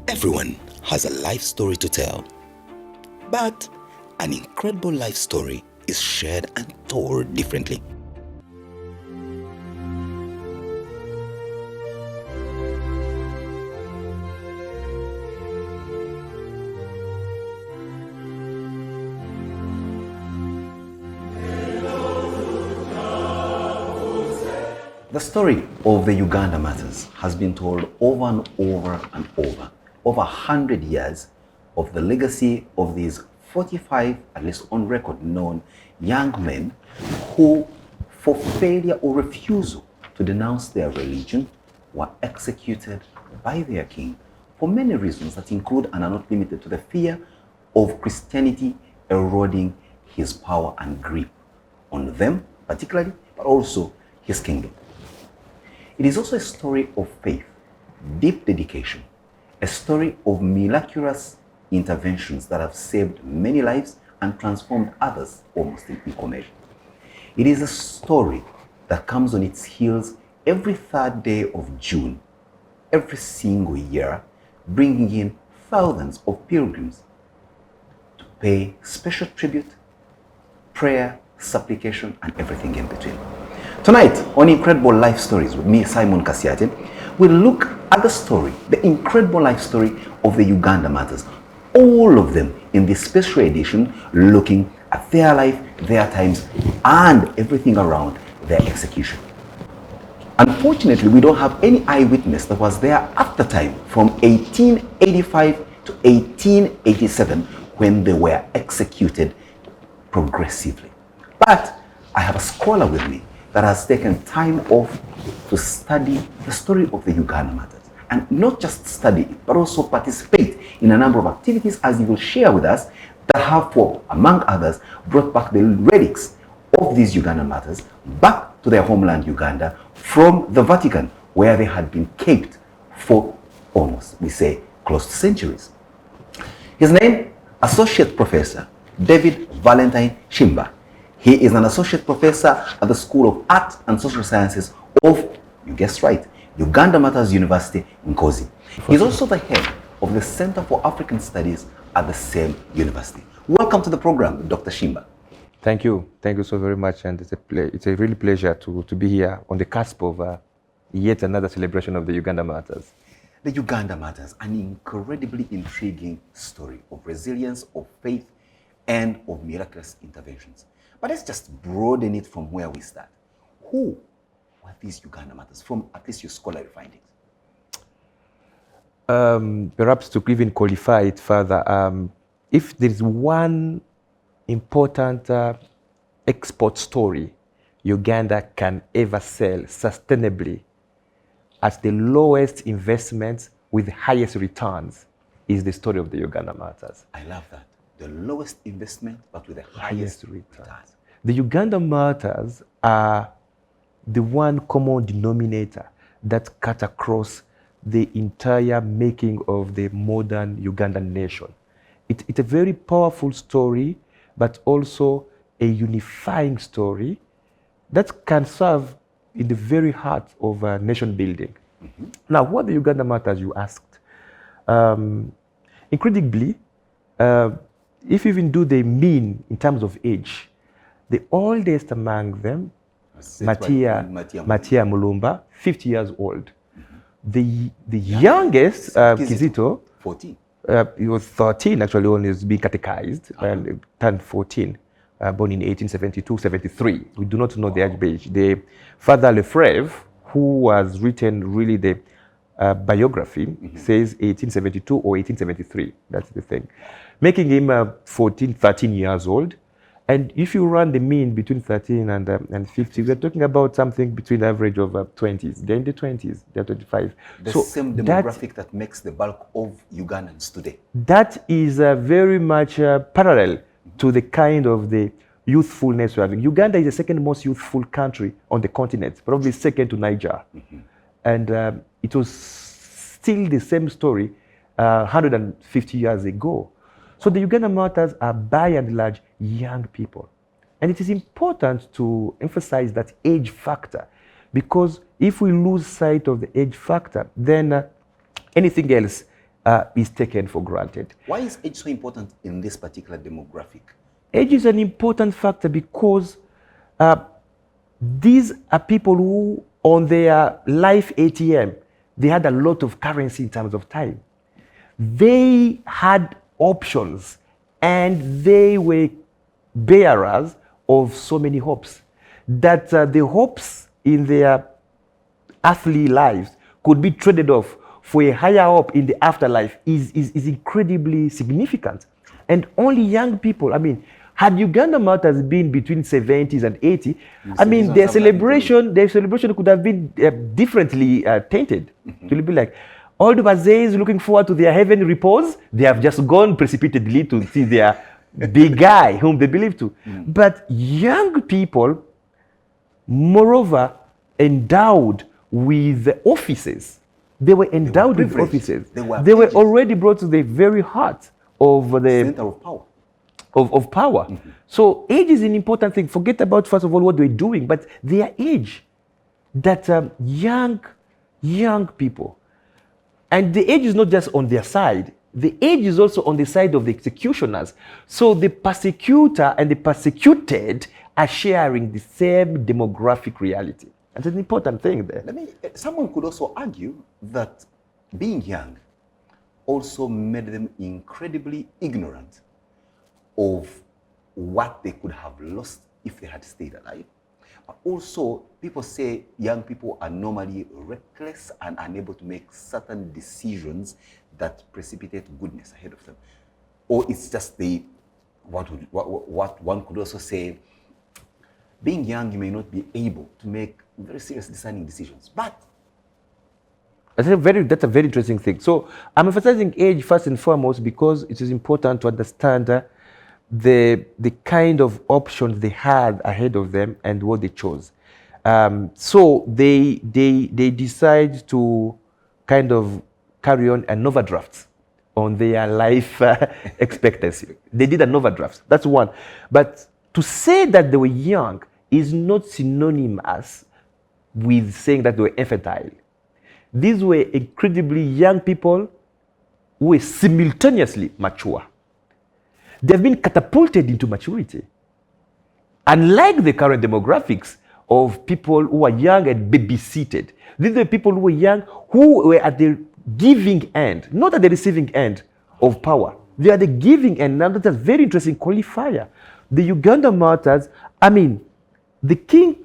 Everyone has a life story to tell, but an incredible life story is shared and told differently. The story of the Uganda Martyrs has been told over and over and over 100 years of the legacy of these 45, at least on record known, young men who, for failure or refusal to denounce their religion, were executed by their king for many reasons that include and are not limited to the fear of Christianity eroding his power and grip on them particularly, but also his kingdom. It is also a story of faith, deep dedication, a story of miraculous interventions that have saved many lives and transformed others almost in equal measure. It is a story that comes on its heels every third day of June, every single year, bringing in thousands of pilgrims to pay special tribute, prayer, supplication, and everything in between. Tonight, on Incredible Life Stories with me, Simon Kasyate, we'll look at the story, the incredible life story of the Uganda Martyrs. All of them in this special edition looking at their life, their times, and everything around their execution. Unfortunately, we don't have any eyewitness that was there at the time from 1885 to 1887 when they were executed progressively. But I have a scholar with me that has taken time off to study the story of the Uganda Martyrs. And not just study it, but also participate in a number of activities, as he will share with us, that have, for, among others, brought back the relics of these Uganda Martyrs back to their homeland, Uganda, from the Vatican, where they had been kept for almost, we say, close to centuries. His name, Associate Professor David Valentine Tshimb. He is an associate professor at the School of Art and Social Sciences of, you guessed right, Uganda Martyrs University in Nkozi. He's also the head of the Center for African Studies at the same university. Welcome to the program, Dr. Tshimb. Thank you. Thank you so very much. And it's a really pleasure to be here on the cusp of yet another celebration of the Uganda Martyrs. The Uganda Martyrs, an incredibly intriguing story of resilience, of faith, and of miraculous interventions. But let's just broaden it from where we start. Who were these Uganda Martyrs, from at least your scholarly findings? Perhaps to even qualify it further, if there is one important export story Uganda can ever sell sustainably at the lowest investments with the highest returns, is the story of the Uganda Martyrs. I love that. The lowest investment, but with the highest returns. The Uganda Martyrs are the one common denominator that cut across the entire making of the modern Ugandan nation. It's a very powerful story, but also a unifying story that can serve in the very heart of nation building. Mm-hmm. Now, what are the Uganda Martyrs, you asked? Incredibly, if you even do the mean in terms of age, the oldest among them, Matia Mulumba, 50 years old. Mm-hmm. The youngest, Kizito, 14. He was 13 actually when he was being catechized, and turned 14, born in 1872-73. We do not know the age. The Father Lefebvre, who has written really the biography, says 1872 or 1873. That's the thing. Making him 13 years old. And if you run the mean between 13 and 50, we're talking about something between the average of 20s. They're in the 20s, they're 25. The same demographic that makes the bulk of Ugandans today. That is very much parallel to the kind of the youthfulness we're having. Uganda is the second most youthful country on the continent, probably second to Niger. Mm-hmm. And it was still the same story 150 years ago. So the Uganda Martyrs are by and large young people. And it is important to emphasize that age factor, because if we lose sight of the age factor, then anything else is taken for granted. Why is age so important in this particular demographic? Age is an important factor because these are people who, on their life ATM, they had a lot of currency in terms of time. They had options and they were bearers of so many hopes that the hopes in their earthly lives could be traded off for a higher hope in the afterlife is incredibly significant. And only young people, I mean, had Uganda Martyrs been between 70s and 80, I mean, their celebration could have been differently tainted. It will be like, all the Bazays looking forward to their heaven repose, they have just gone precipitately to see their big guy whom they believe to. But young people, moreover, endowed with offices. They were endowed with offices. They were already brought to the very heart of the center of power. Of power. So age is an important thing. Forget about, first of all, what they're doing, but their age. That young people. And the age is not just on their side. The age is also on the side of the executioners. So the persecutor and the persecuted are sharing the same demographic reality. That's an important thing there. Someone could also argue that being young also made them incredibly ignorant of what they could have lost if they had stayed alive. But also, people say young people are normally reckless and unable to make certain decisions that precipitate goodness ahead of them. Or it's just what one could also say, being young, you may not be able to make very serious discerning decisions. But that's a very interesting thing. So I'm emphasizing age first and foremost because it is important to understand the kind of options they had ahead of them and what they chose. So they decide to kind of carry on an overdraft on their life expectancy. They did an overdraft. That's one. But to say that they were young is not synonymous with saying that they were infantile. These were incredibly young people who were simultaneously mature. They've been catapulted into maturity. Unlike the current demographics of people who are young and babysitted, these are people who were young who were at the giving end, not at the receiving end of power. They are at the giving end. Now that's a very interesting qualifier. The Uganda Martyrs, I mean, the king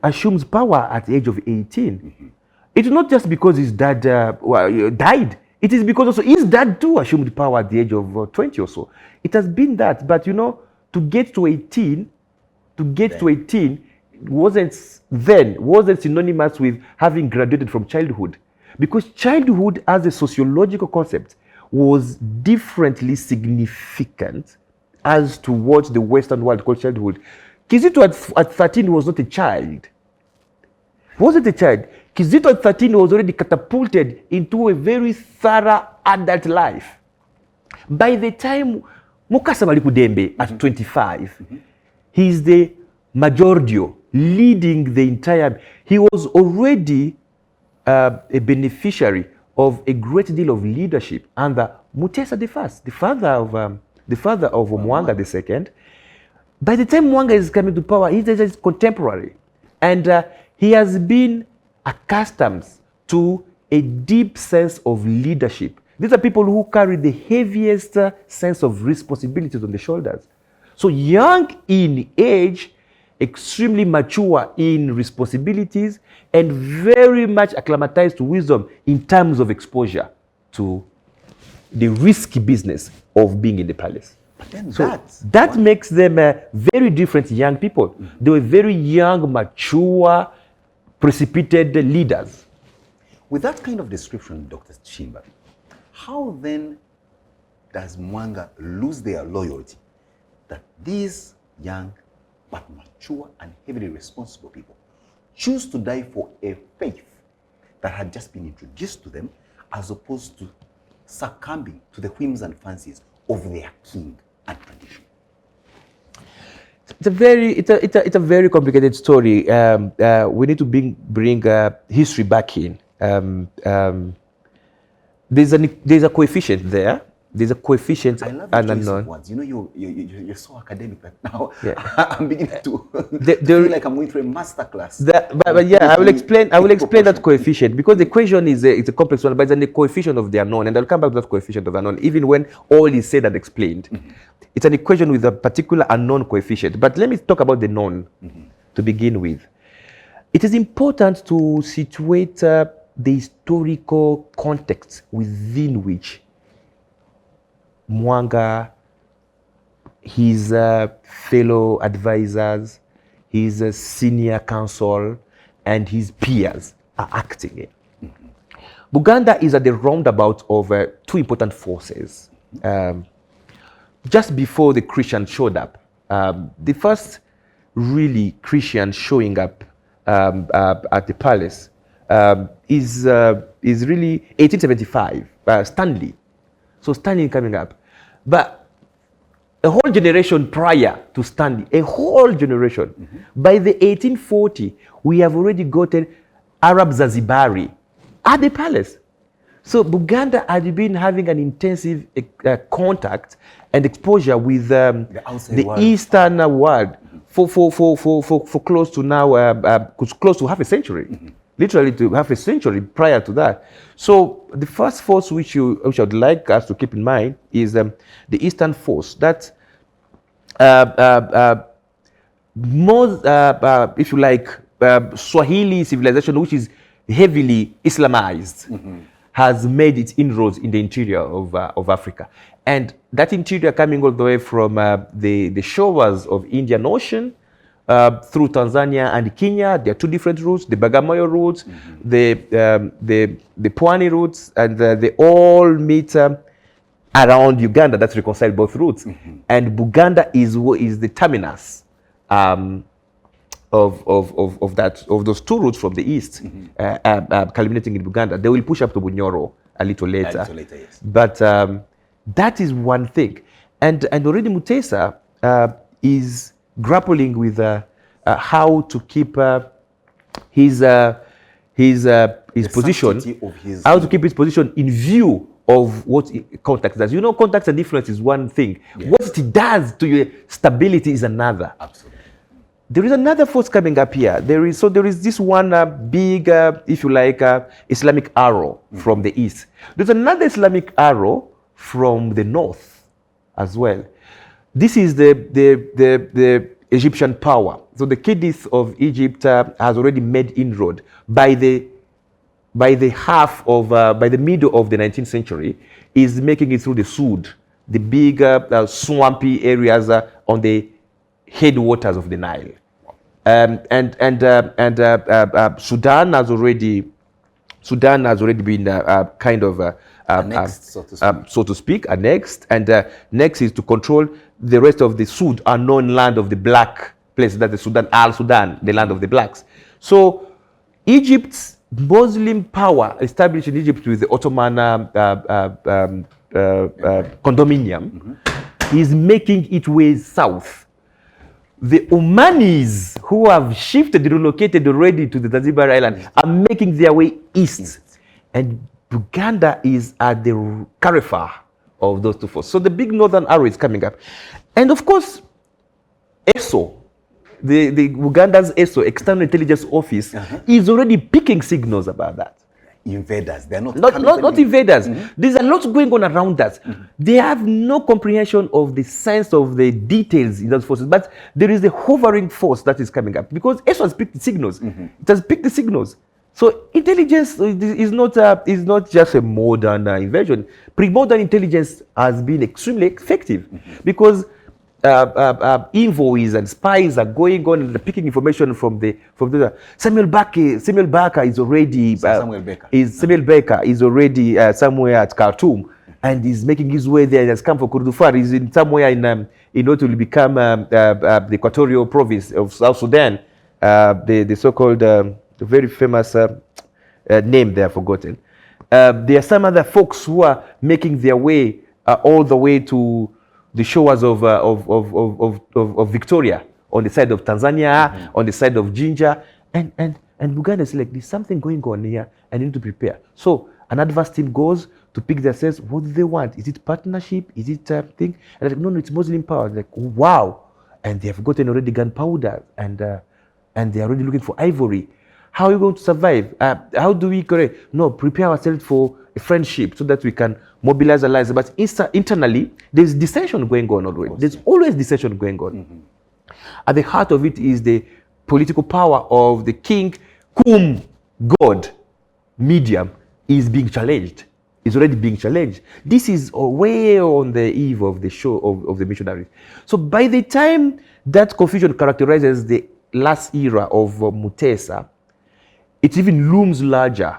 assumes power at the age of 18. It's not just because his dad died. It is because also his dad too assumed power at the age of 20 or so. It has been that, but to get to 18 wasn't synonymous with having graduated from childhood. Because childhood as a sociological concept was differently significant as to what the Western world called childhood. Kizito at 13 was not a child. He wasn't a child. Kizito at 13 was already catapulted into a very thorough adult life. By the time Mukasa Malikudembe at 25, he's the majordio leading the entire. He was already a beneficiary of a great deal of leadership under Mutesa I, the father of Mwanga II. By the time Mwanga is coming to power, he's just contemporary, and he has been accustomed to a deep sense of leadership. These are people who carry the heaviest sense of responsibilities on the shoulders. So young in age, extremely mature in responsibilities, and very much acclimatized to wisdom in terms of exposure to the risky business of being in the palace. But then so that makes them very different young people. They were very young, mature, precipitated leaders. With that kind of description, Dr. Tshimba, how then does Mwanga lose their loyalty that these young but mature and heavily responsible people choose to die for a faith that had just been introduced to them, as opposed to succumbing to the whims and fancies of their king and tradition? It's a very complicated story. We need to bring history back in. there's a coefficient there. There's a coefficient I love the and choice unknown. of words. You know, you're so academic that now Yeah. I'm beginning to feel like I'm going through a master class. But yeah, I will explain that coefficient, because the equation is a complex one, but it's a coefficient of the unknown, and I'll come back to that coefficient of the unknown, even when all is said and explained. It's an equation with a particular unknown coefficient. But let me talk about the known to begin with. It is important to situate the historical context within which Mwanga, his fellow advisors, his senior counsel, and his peers are acting in. Buganda is at the roundabout of two important forces. Just before the Christians showed up, the first really Christian showing up at the palace is really 1875, Stanley. So Stanley coming up. But a whole generation prior to Stanley, a whole generation, by the 1840, we have already gotten Arab Zanzibari at the palace. So Buganda had been having an intensive contact and exposure with the Eastern world for close to now, close to half a century. Literally to half a century prior to that. So the first force which I would like us to keep in mind is the Eastern force. That more, if you like, Swahili civilization, which is heavily Islamized, has made its inroads in the interior of Africa. And that interior coming all the way from the shores of Indian Ocean, through Tanzania and Kenya. There are two different routes: the Bagamoyo route, the Pwani routes, and they all meet around Uganda. That's reconciled both routes, and Buganda is the terminus of those two routes from the east, culminating in Buganda. They will push up to Bunyoro a little later. Yes. But that is one thing, and already Mutesa is grappling with how to keep his position, how to keep his position in view of what context does. You know, context and influence is one thing. Yeah. What it does to your stability is another. Absolutely. There is another force coming up here. There is this one big, if you like, Islamic arrow from the east. There's another Islamic arrow from the north as well. This is the Egyptian power. So the Khedive of Egypt has already made inroad by the middle of the 19th century, is making it through the Sud, the big swampy areas on the headwaters of the Nile. Sudan has already been kind of annexed, so to speak, annexed, and next is to control the rest of the Sud, unknown land of the black place, that the Sudan, Al-Sudan, the land of the blacks. So Egypt's Muslim power established in Egypt with the Ottoman condominium is making its way south. The Omanis, who have shifted, relocated already to the Zanzibar island, are making their way east. And Buganda is at the carrefour of those two forces. So the big northern arrow is coming up. And of course, ESO, the Uganda's ESO, External Intelligence Office, is already picking signals about that. Invaders, they're not invaders. There's a lot going on around us. They have no comprehension of the sense of the details in those forces, but there is a hovering force that is coming up because ESO has picked the signals. It has picked the signals. So intelligence is not just a modern invention. Pre-modern intelligence has been extremely effective because envoys and spies are going on and picking information from the Samuel Baker is already Samuel Baker is already somewhere at Khartoum and is making his way there. He has come for Kurdufar. He's in somewhere in what will become the Equatorial Province of South Sudan, the so-called the very famous name they are forgotten. There are some other folks who are making their way all the way to the shores of Victoria, on the side of Tanzania, on the side of Jinja, and Buganda is like, there's something going on here, I need to prepare. So an advance team goes to pick their sense. What do they want? Is it partnership? Is it thing? And they're like, no, it's Muslim power. Like, wow. And they have gotten already gunpowder and they're already looking for ivory. How are we going to survive? How do we prepare ourselves for a friendship so that we can mobilize our lives? But internally, there's dissension going on already. There's always dissension going on. Mm-hmm. At the heart of it is the political power of the king, whom God, medium, is being challenged. Is already being challenged. This is way on the eve of the show of the missionaries. So by the time that confusion characterizes the last era of Mutesa, it even looms larger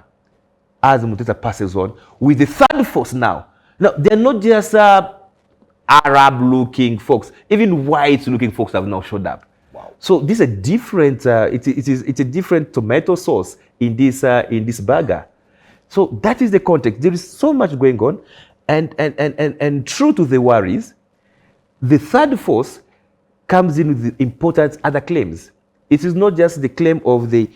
as Mutesa passes on with the third force now. Now, they're not just Arab-looking folks. Even white-looking folks have now showed up. Wow. So this is a different, it's a different tomato sauce in this burger. So that is the context. There is so much going on. And true to the worries, the third force comes in with the important other claims. It is not just the claim of the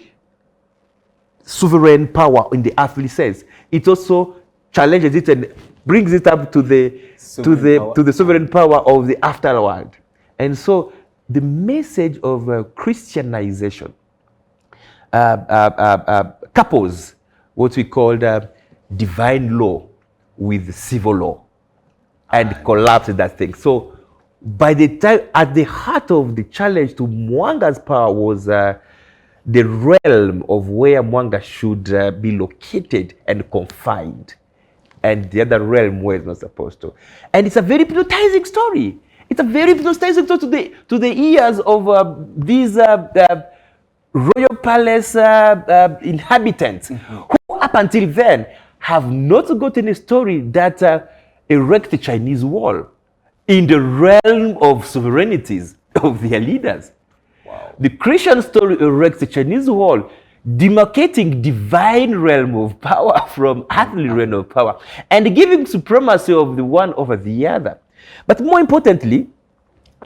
sovereign power in the earthly sense. It also challenges it and brings it up to the sovereign power of the afterworld. And so the message of Christianization couples what we call divine law with civil law and collapses that thing. So by the time, at the heart of the challenge to Mwanga's power was the realm of where Mwanga should be located and confined. And the other realm where it's not supposed to. And it's a very hypnotizing story. It's a very hypnotizing story to the ears of these royal palace inhabitants, who up until then have not gotten a story that erects the Chinese wall in the realm of sovereignties of their leaders. Wow. The Christian story erects the Chinese wall, demarcating divine realm of power from earthly realm of power, and giving supremacy of the one over the other. But more importantly,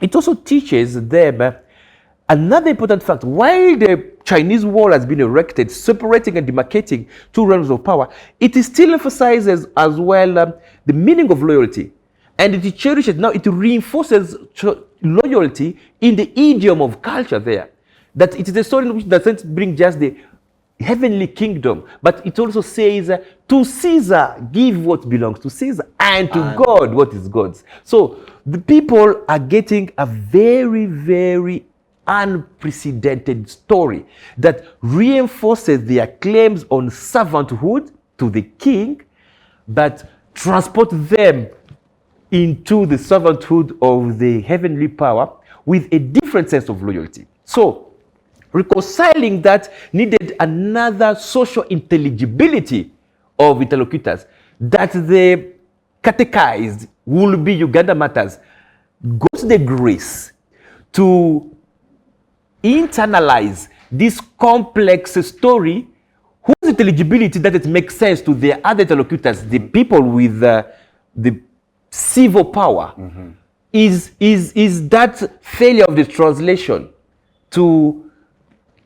it also teaches them another important fact. While the Chinese wall has been erected, separating and demarcating two realms of power, it still emphasizes as well the meaning of loyalty. And it cherishes, now it reinforces loyalty in the idiom of culture there. That it is a story which doesn't bring just the heavenly kingdom, but it also says, to Caesar, give what belongs to Caesar, and to God, what is God's. So the people are getting a very, very unprecedented story that reinforces their claims on servanthood to the king, but transport them into the servanthood of the heavenly power with a different sense of loyalty. So reconciling that needed another social intelligibility of interlocutors, that the catechized will be Uganda Martyrs got the grace to internalize this complex story whose intelligibility that it makes sense to their other interlocutors, the people with the civil power, is that failure of the translation to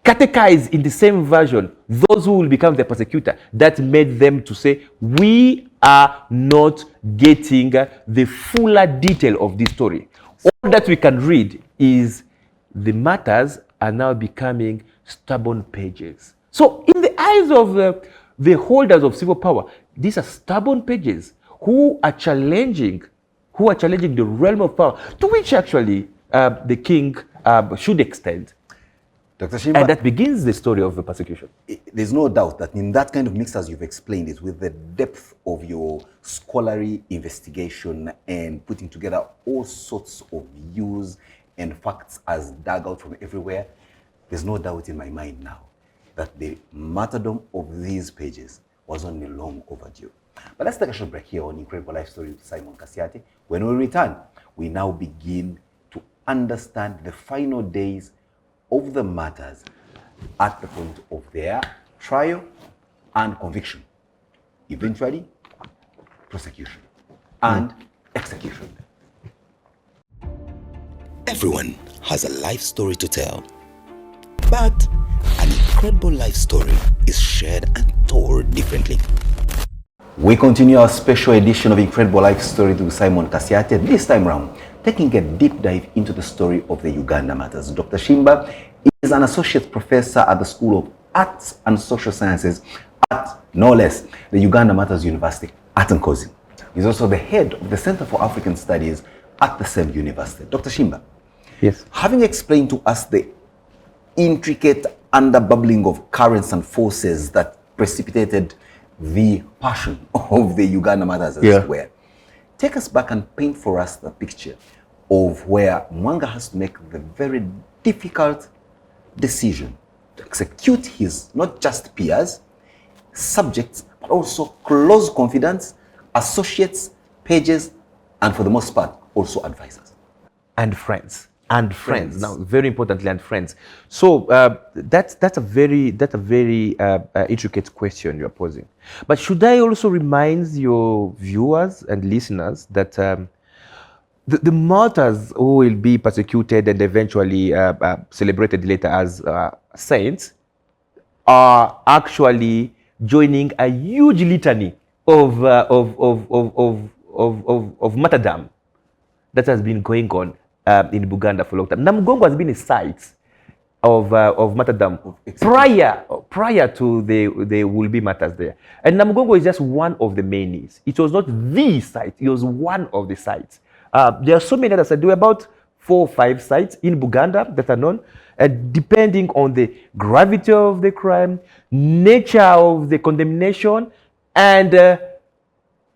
catechize in the same version those who will become their persecutor that made them to say, we are not getting the fuller detail of this story. All that we can read is the martyrs are now becoming stubborn pages. So in the eyes of the holders of civil power, these are stubborn pages who are challenging the realm of power to which actually the king should extend. Dr. Tshimba, and that begins the story of the persecution. There's no doubt that in that kind of mix, as you've explained it, with the depth of your scholarly investigation and putting together all sorts of views and facts as dug out from everywhere, there's no doubt in my mind now that the martyrdom of these pages was only long overdue. But let's take a short break here on Incredible Life Story with Simon Kasyate. When we return, we now begin to understand the final days of the martyrs at the point of their trial and conviction, eventually prosecution and execution. Everyone has a life story to tell, but an incredible life story is shared and told differently. We continue our special edition of Incredible Life Story with Simon Kasyate. This time round, taking a deep dive into the story of the Uganda Martyrs. Dr. Tshimba is an associate professor at the School of Arts and Social Sciences at, no less, the Uganda Martyrs University at Nkozi. He's also the head of the Center for African Studies at the same university. Dr. Tshimba, yes, having explained to us the intricate underbubbling of currents and forces that precipitated the passion of the Uganda Martyrs, as it were, take us back and paint for us the picture of where Mwanga has to make the very difficult decision to execute his, not just peers, subjects, but also close confidants, associates, pages, and for the most part, also advisors. And friends. And friends. Now, very importantly, and friends. So that's a very intricate question you're posing. But should I also remind your viewers and listeners that the martyrs who will be persecuted and eventually celebrated later as saints are actually joining a huge litany of martyrdom that has been going on in Uganda for a long time. Namugongo has been a site of martyrdom prior to the will-be martyrs there. And Namugongo is just one of the many. It was not the site, it was one of the sites. There are so many other sites. There were about 4 or 5 sites in Uganda that are known, depending on the gravity of the crime, nature of the condemnation, and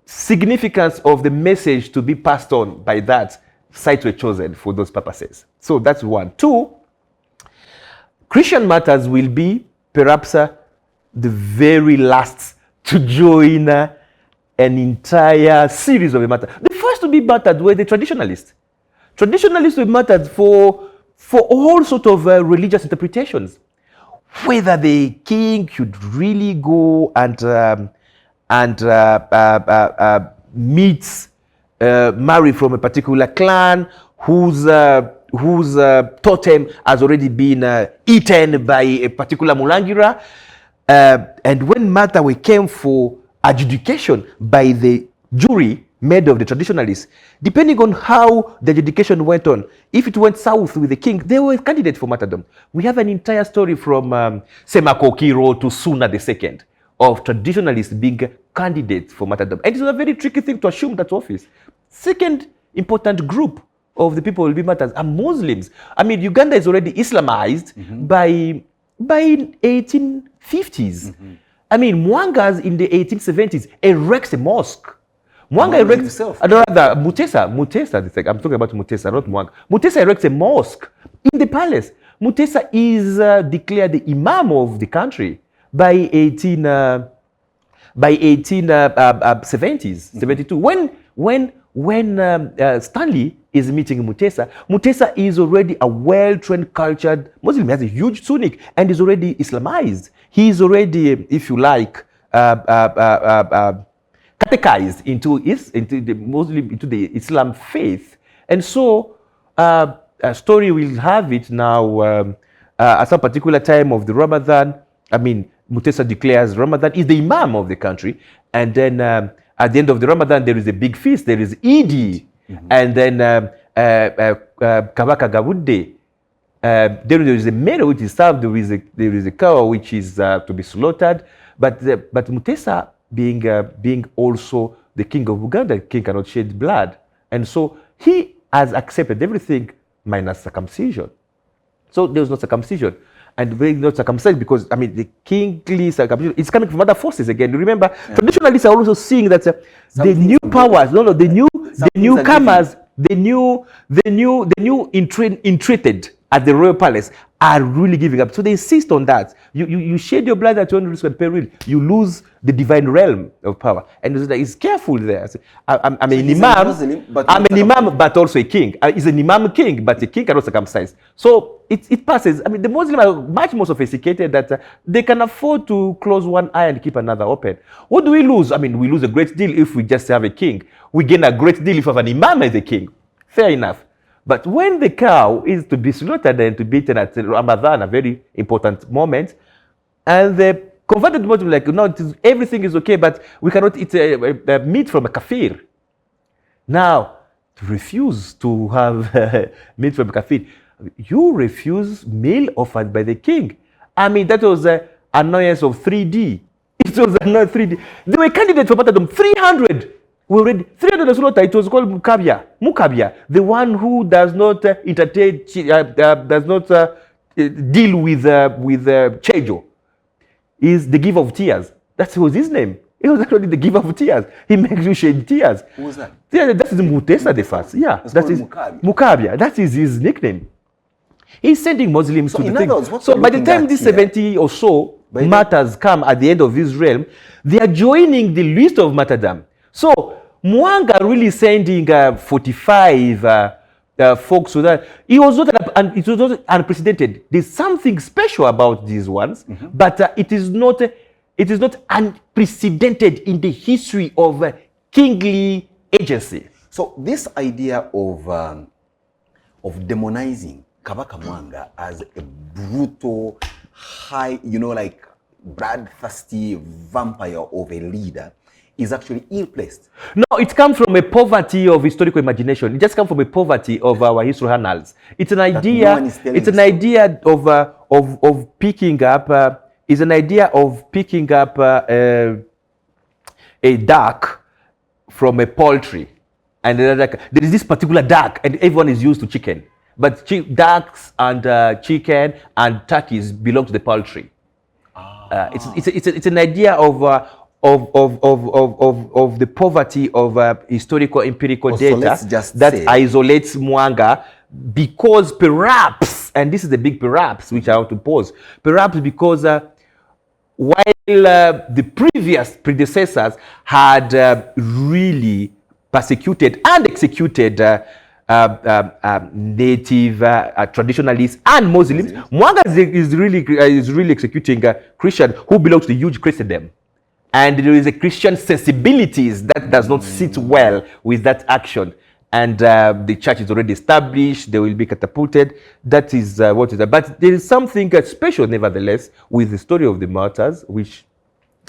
significance of the message to be passed on by that. Sites were chosen for those purposes. So that's one. 2, Christian martyrs will be perhaps the very last to join an entire series of martyrs. The first to be martyred were the traditionalists. Traditionalists were martyred for all sorts of religious interpretations. Whether the king should really go and meet marry from a particular clan whose totem has already been eaten by a particular Mulangira. And when matter came for adjudication by the jury made of the traditionalists, depending on how the adjudication went on, if it went south with the king, they were candidates for martyrdom. We have an entire story from Semakokiro to Suna II of traditionalists being candidates for martyrdom. And it's a very tricky thing to assume that office. Second important group of the people who will be martyrs are Muslims. I mean, Uganda is already Islamized by 1850s. I mean, Mwanga's in the 1870s erects a mosque. Mwanga erects himself. Rather, Mutesa. I'm talking about Mutesa, not Mwanga. Mutesa erects a mosque in the palace. Mutesa is declared the Imam of the country by 1870s, 72. When Stanley is meeting Mutesa, Mutesa is already a well-trained, cultured Muslim. He has a huge tunic and is already Islamized. He is already, if you like, catechized into the Islam faith. And so, a story will have it now at some particular time of the Ramadan. I mean, Mutesa declares Ramadan is the Imam of the country, and then at the end of the Ramadan there is a big feast. There is Eid, and then Kabaka Gawude. There is a meal which is served. There is a cow which is to be slaughtered. But Mutesa being also the king of Uganda, the king cannot shed blood, and so he has accepted everything minus circumcision. So there was no circumcision. And being not circumcised because, I mean, the kingly circumcision is coming from other forces again. Remember, traditionalists are also seeing that the new powers, the newcomers, the new entreated at the royal palace are really giving up. So they insist on that. You shed your blood at your own risk and peril. You lose the divine realm of power. And it's careful there. I'm an imam, but also a king. He's an imam king, but a king cannot circumcise. So it passes. I mean, the Muslims are much more sophisticated that they can afford to close one eye and keep another open. What do we lose? I mean, we lose a great deal if we just have a king. We gain a great deal if we have an imam as a king. Fair enough. But when the cow is to be slaughtered and to be eaten at Ramadan, a very important moment, and the Converted Muslims like, no, everything is okay, but we cannot eat meat from a kafir. Now, to refuse to have meat from a kafir, you refuse meal offered by the king. I mean, that was an annoyance of 3D. It was annoyance 3D. They were candidates for martyrdom, 300. We already 300 was not. It was called Mukabya. Mukabya, the one who does not entertain, does not deal with Chejo, is the giver of tears. That was his name. He was actually the giver of tears. He makes you shed tears. Who was that? Yeah, that is Mutesa the first. Yeah, that is Mukabya. That is his nickname. He's sending Muslims to the thing. So by the time these 70 or so martyrs come at the end of this realm, they are joining the list of martyrdom. So Mwanga really sending 45 folks to that. It was not unprecedented. There's something special about these ones, but it is not unprecedented in the history of kingly agency. So this idea of demonizing Kabaka Mwanga as a brutal, high, like bloodthirsty vampire of a leader is actually ill-placed. No, it comes from a poverty of historical imagination. It just comes from a poverty of our history annals. It's an idea. It's an idea of picking up. Is an idea of picking up a duck from a poultry, and there is this particular duck, and everyone is used to chicken. But ducks and chicken and turkeys belong to the poultry. It's an idea of the poverty of historical empirical data that isolates Mwanga, because perhaps, and this is the big perhaps which I want to pose, perhaps because while the previous predecessors had really persecuted and executed native traditionalists and Muslims, Mwanga is really executing Christians who belong to the huge Christendom. And there is a Christian sensibilities that does not sit well with that action. And the church is already established, they will be catapulted. That is what is that. But there is something special, nevertheless, with the story of the martyrs, which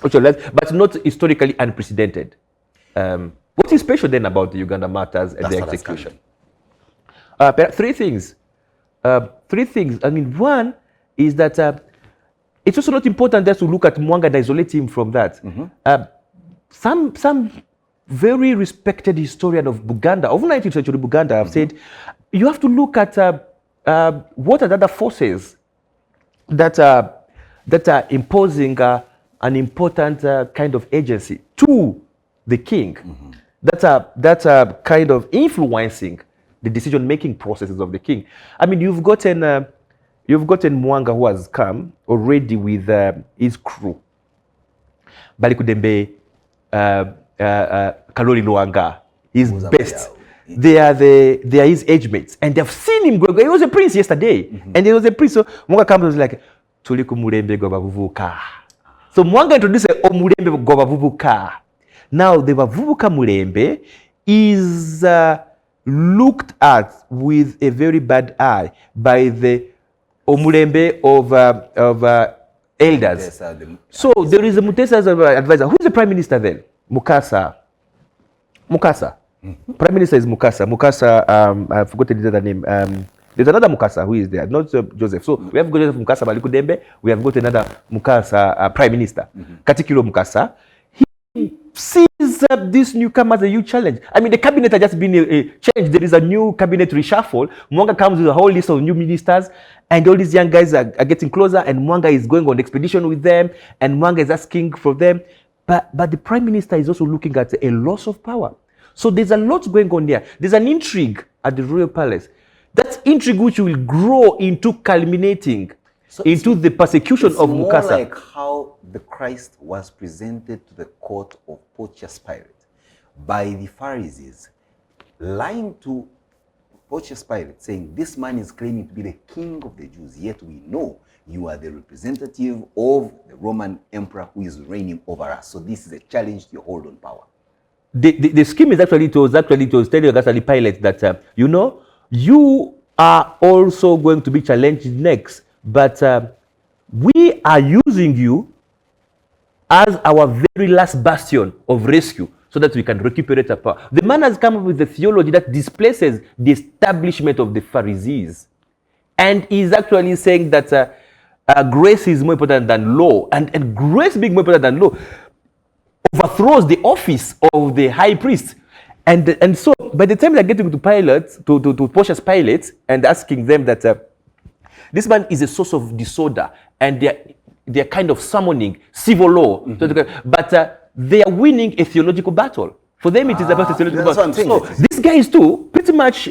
but not historically unprecedented. What is special then about the Uganda martyrs and the execution? Three things. I mean, one is that it's also not important just to look at Mwanga and isolate him from that. Some very respected historian of Buganda, of 19th century Buganda, have said you have to look at what are the other forces that are imposing an important kind of agency to the king, that are kind of influencing the decision-making processes of the king. I mean, you've gotten Mwanga, who has come already with his crew. Balikudembe, Kalori Luanga, his best. They are his age mates, and they've seen him grow. He was a prince yesterday, and he was a prince. So Mwanga comes and was like, "Tuliku Murembe Gobavuvuka." So Mwanga introduced Murembe Gobavuvuka. Now the Bavuvuka Murembe is looked at with a very bad eye by the Omurembe of elders. So there is a Mutesa's advisor. Who is the prime minister then? Mukasa. Prime minister is Mukasa. I've forgotten the other name. There's another Mukasa who is there, not Joseph. So we have got Joseph Mukasa Balikudembe. We have got another Mukasa prime minister, Katikiro Mukasa. He sees this newcomer as a huge challenge. I mean, the cabinet has just been changed. There is a new cabinet reshuffle. Mwanga comes with a whole list of new ministers, and all these young guys are getting closer, and Mwanga is going on expedition with them, and Mwanga is asking for them. But the prime minister is also looking at a loss of power. So there's a lot going on there. There's an intrigue at the royal palace. That intrigue which will grow into culminating into the persecution of Mukasa. It's more like how the Christ was presented to the court of Pontius Pilate by the Pharisees, lying to Pontius Pilate, saying, "This man is claiming to be the king of the Jews, yet we know you are the representative of the Roman emperor who is reigning over us. So this is a challenge to your hold on power." The scheme is actually telling Augustine Pilate that you are also going to be challenged next, but we are using you as our very last bastion of rescue so that we can recuperate our power. The man has come up with a theology that displaces the establishment of the Pharisees. And he's actually saying that grace is more important than law. And grace being more important than law overthrows the office of the high priest. And so by the time they're getting to Pilate, to Pontius Pilate, and asking them that this man is a source of disorder, and they're kind of summoning civil law. But they are winning a theological battle. For them, it is about a theological battle. So these guys too, pretty much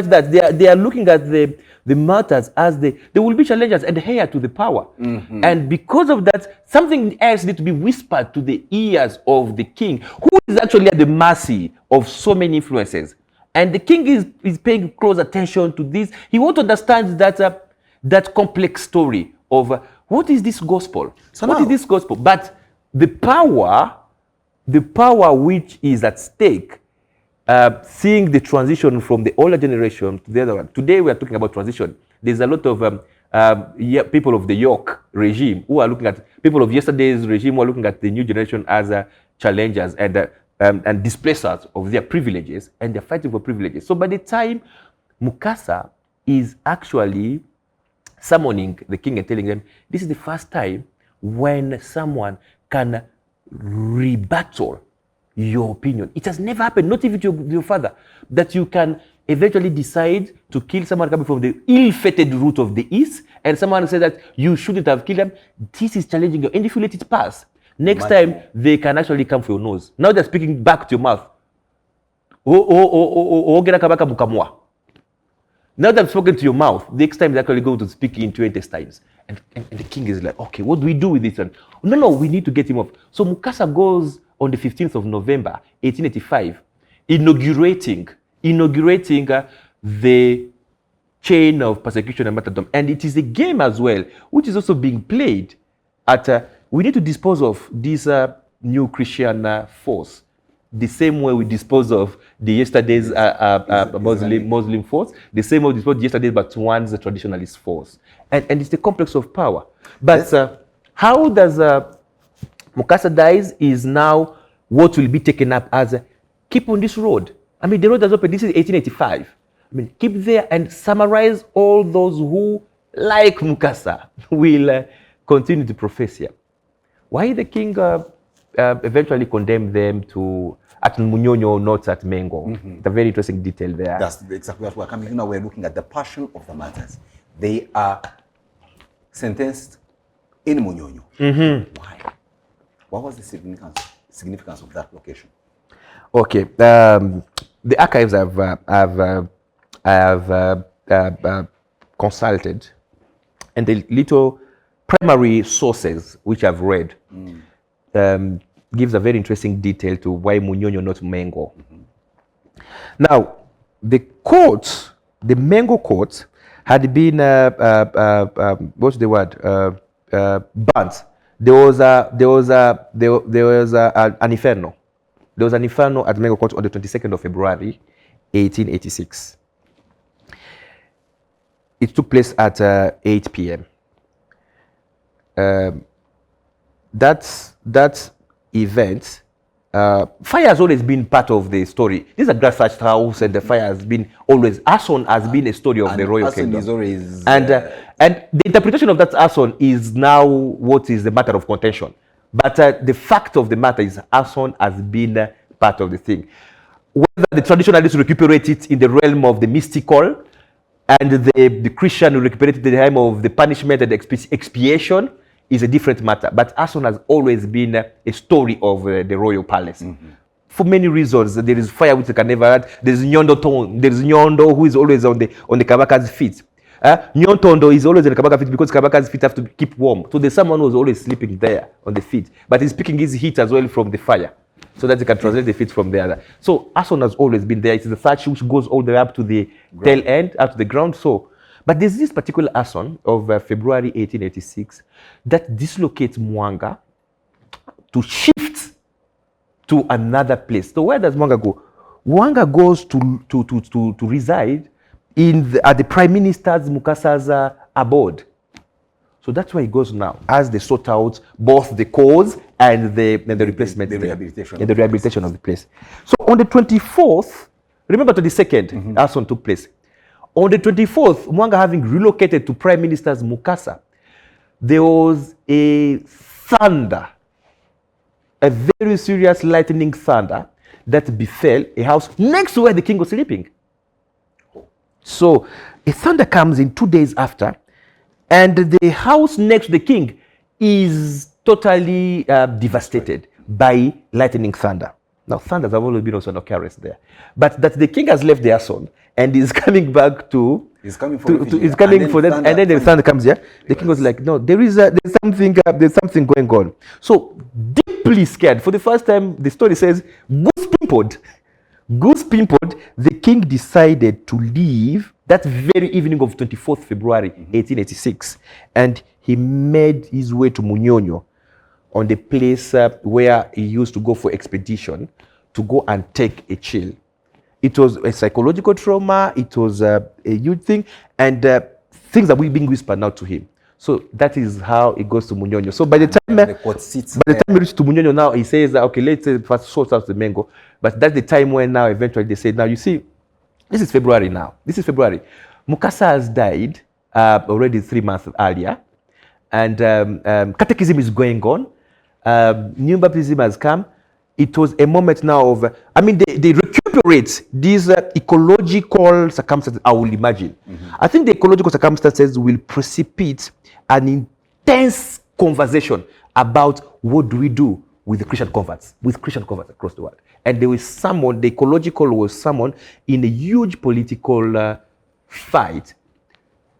that they are looking at the martyrs as they will be challengers and heir to the power. And because of that, something else needs to be whispered to the ears of the king, who is actually at the mercy of so many influences. And the king is paying close attention to this. He wants to understand that complex story of what is this gospel? What is this gospel? But the power which is at stake, seeing the transition from the older generation to the other one. Today we are talking about transition. There's a lot of people of the York regime who are looking at people of yesterday's regime who are looking at the new generation as challengers and displacers of their privileges, and they're fighting for privileges. So by the time Mukasa is actually summoning the king and telling them, this is the first time when someone can rebuttal your opinion. It has never happened, not even to your father, that you can eventually decide to kill someone coming from the ill-fated route of the east, and someone says that you shouldn't have killed them. This is challenging you, and if you let it pass, next time they can actually come for your nose. Now they're speaking back to your mouth. Now that I've spoken to your mouth, the next time they're actually going to speak into your intestines. And the king is like, okay, what do we do with this one? No, we need to get him off. So Mukasa goes on the 15th of November, 1885, inaugurating the chain of persecution and martyrdom. And it is a game as well, which is also being played at, we need to dispose of this new Christian force the same way we dispose of the yesterday's Muslim force, the same way we dispose of yesterday's but one's traditionalist force. And it's the complex of power. But how does Mukasa dies is now what will be taken up as keep on this road. I mean, the road has opened. This is 1885. I mean, keep there and summarize all those who, like Mukasa, will continue to profess here. Why the king eventually condemned them to at Munyonyo, not at Mengo. It's a very interesting detail there. That's exactly what we're coming. Now we're looking at the passion of the martyrs. They are sentenced in Munyonyo. Why? What was the significance of that location? Okay, the archives I have consulted, and the little primary sources which I've read gives a very interesting detail to why Munyonyo, not Mengo. Now, the court, the Mengo court, had been what's the word? Burnt. There was an inferno. There was an inferno at Mengo court on the 22nd of February, 1886. It took place at 8 p.m. That event, fire has always been part of the story. This is a grassroots house, and the fire has been always. Arson has been a story of the royal kingdom. Is always, and the interpretation of that arson is now what is the matter of contention. But the fact of the matter is arson has been part of the thing. Whether the traditionalists recuperate it in the realm of the mystical, and the Christian will recuperate it in the realm of the punishment and expiation, is a different matter. But arson has always been a story of the royal palace. For many reasons. There is fire which they can never add. There is Nyondo who is always on the Kabaka's feet. Nyontondo is always on the Kabaka's feet because Kabaka's feet have to keep warm. So there's someone who's always sleeping there on the feet. But he's picking his heat as well from the fire, so that he can translate the feet from there. So arson has always been there. It's the thatch which goes all the way up to the tail end, up to the ground. So, but there's this particular arson of February 1886 that dislocates Mwanga to shift to another place. So where does Mwanga go? Mwanga goes to reside at the Prime Minister's Mukasa's abode. So that's why it goes now, as they sort out both the cause and the replacement, the rehabilitation, and the rehabilitation of the place. So on the 24th, remember 22nd, that's when took place. On the 24th, Mwanga having relocated to Prime Minister's Mukasa, there was a thunder, a very serious lightning thunder that befell a house next to where the king was sleeping. So a thunder comes in 2 days after, and the house next to the king is totally devastated by lightning thunder. Now, thunders have always been also an occurrence there. But that the king has left their son and is coming back to... He's coming for he's coming for them, and then the thunder comes here. The king was like, no, there's something going on. So, deeply scared, for the first time, the story says, goose pimpled, the king decided to leave that very evening of 24th February, 1886. And he made his way to Munyonyo, on the place where he used to go for expedition, to go and take a chill. It was a psychological trauma, it was a huge thing, and things that were being whispered now to him. So that is how it goes to Munyonyo. So by the time he reached to Munyonyo now, he says, okay, let's first sort out the mango. But that's the time when now eventually they say, now you see, this is February now. This is February. Mukasa has died already 3 months earlier. And catechism is going on. New baptism has come. It was a moment now of, they recuperate these ecological circumstances, I will imagine. I think the ecological circumstances will precipitate an intense conversation about what do we do with the Christian converts, across the world. And there was someone, the ecological was someone in a huge political fight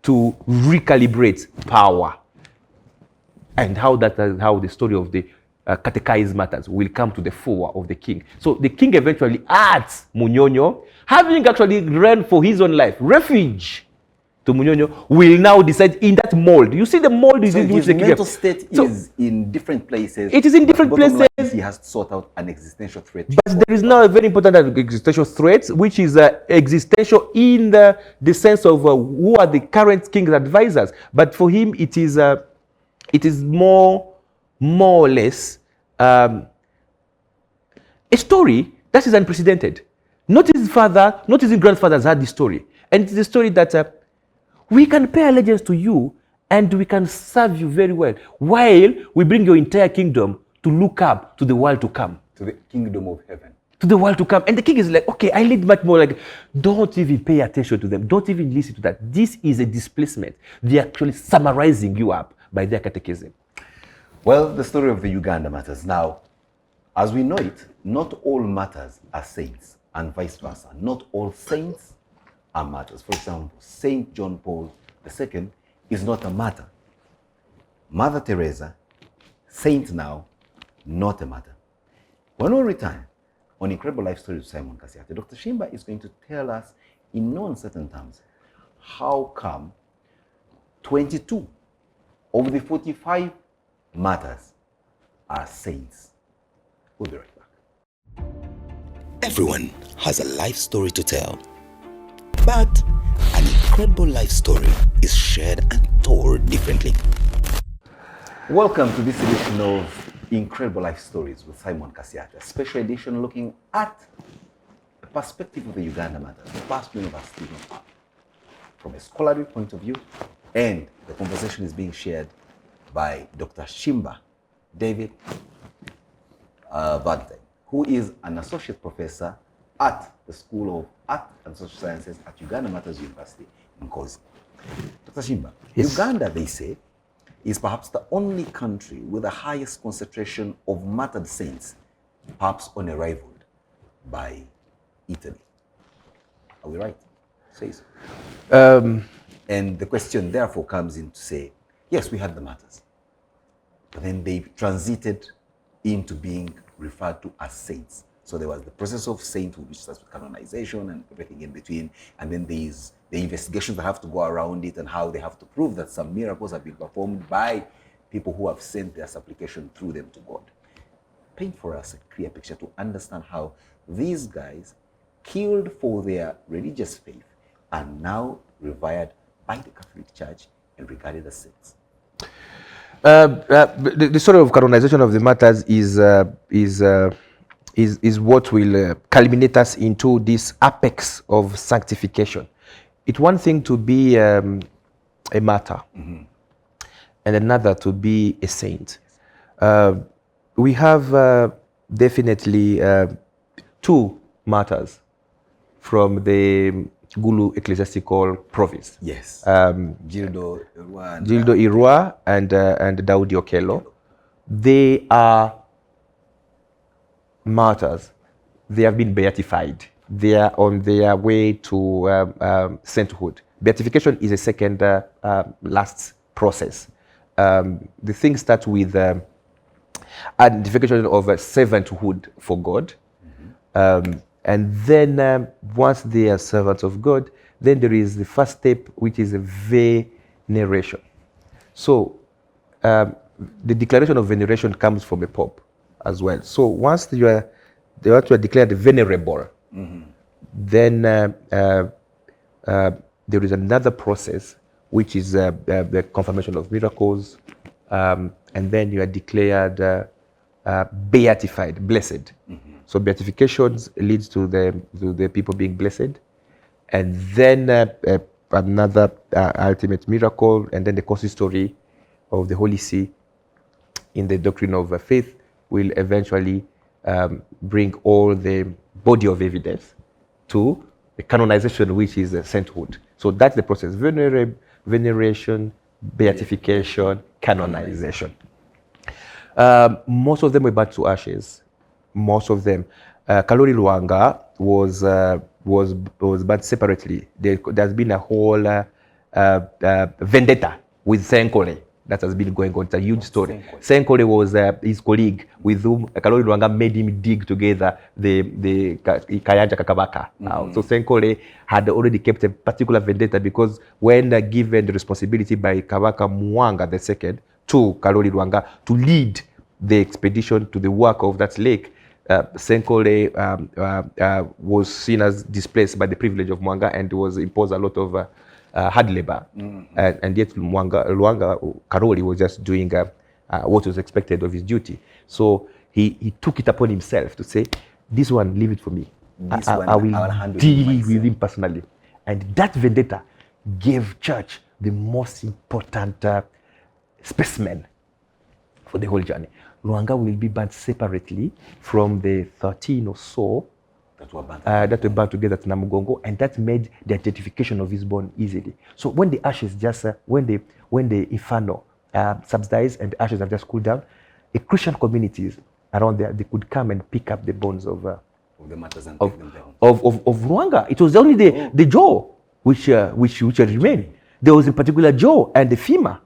to recalibrate power. And how the story of the catechized matters will come to the fore of the king. So the king eventually at Munyonyo, having actually ran for his own life, refuge to Munyonyo, will now decide in that mold. You see the mold is in which the mental state is in different places. It is in different places. He has sought out an existential threat. But there is now a very important existential threat, which is existential in the sense of who are the current king's advisors. But for him, it is more or less a story that is unprecedented. Not his father, not his grandfathers had this story. And it's a story that we can pay allegiance to you and we can serve you very well, while we bring your entire kingdom to look up to the world to come. To the kingdom of heaven. To the world to come. And the king is like, okay, I need much more, like, don't even pay attention to them. Don't even listen to that. This is a displacement. They're actually summarizing you up by their catechism. Well, the story of the Uganda Martyrs. Now, as we know it, not all martyrs are saints, and vice versa. Not all saints are martyrs. For example, Saint John Paul II is not a martyr. Mother Teresa, saint now, not a martyr. When we return on Incredible Life Stories with Simon Kasyate, Dr. Tshimba is going to tell us in no uncertain terms how come 22 of the 45 martyrs are saints. We'll be right back. Everyone has a life story to tell, but an incredible life story is shared and told differently. Welcome to this edition of Incredible Life Stories with Simon Kasyate, a special edition looking at the perspective of the Uganda Martyrs, the past university from a scholarly point of view, and the conversation is being shared by Dr. Tshimba, David Valentine, who is an associate professor at the School of Art and Social Sciences at Uganda Martyrs University in Kozi. Dr. Tshimba, yes. Uganda, they say, is perhaps the only country with the highest concentration of martyred saints, perhaps only rivaled by Italy. Are we right? Say so. And the question therefore comes in to say, yes, we had the martyrs, but then they transited into being referred to as saints. So there was the process of sainthood, which starts with canonization and everything in between, and then there's the investigations that have to go around it and how they have to prove that some miracles have been performed by people who have sent their supplication through them to God. Paint for us a clear picture to understand how these guys killed for their religious faith are now revered by the Catholic Church and regarded as saints. The story of canonization of the martyrs is what will culminate us into this apex of sanctification. It's one thing to be a martyr, and another to be a saint. We have definitely two martyrs from the Gulu ecclesiastical province. Yes. Gildo Irwa. Gildo Irwa and Daudi Okello. They are martyrs. They have been beatified. They are on their way to sainthood. Beatification is a second last process. The thing starts with identification of servanthood for God. And then once they are servants of God, then there is the first step, which is a veneration. So the declaration of veneration comes from a pope as well. So once you are declared venerable, then there is another process, which is the confirmation of miracles, and then you are declared beatified, blessed. So beatifications leads to the people being blessed, and then another ultimate miracle, and then the consistory of the Holy See in the doctrine of faith will eventually bring all the body of evidence to the canonization, which is sainthood. So that's the process: veneration, beatification, canonization. Most of them were burnt to ashes. Most of them. Kalori Luanga was burnt separately. There's been a whole vendetta with Senkole that has been going on. It's a huge story. Senkole was his colleague with whom Kalori Luanga made him dig together the Kayanja Kakabaka. So Senkole had already kept a particular vendetta because when given the responsibility by Kabaka Mwanga II to Kalori Luanga to lead the expedition to the work of that lake, Senkole was seen as displaced by the privilege of Mwanga and was imposed a lot of hard labor. And yet Luanga Karoli was just doing what was expected of his duty. So he took it upon himself to say, this one, leave it for me. I will deal with him personally. And that vendetta gave church the most important specimen for the whole journey. Luanga will be burnt separately from the 13 or so that were burnt together at Namugongo, and that made the identification of his bone easily. So when the ashes just, when the inferno subsidized and the ashes have just cooled down, the Christian communities around there, they could come and pick up the bones of the martyrs and of Luanga. It was only the jaw which remained. There was a particular jaw and the femur.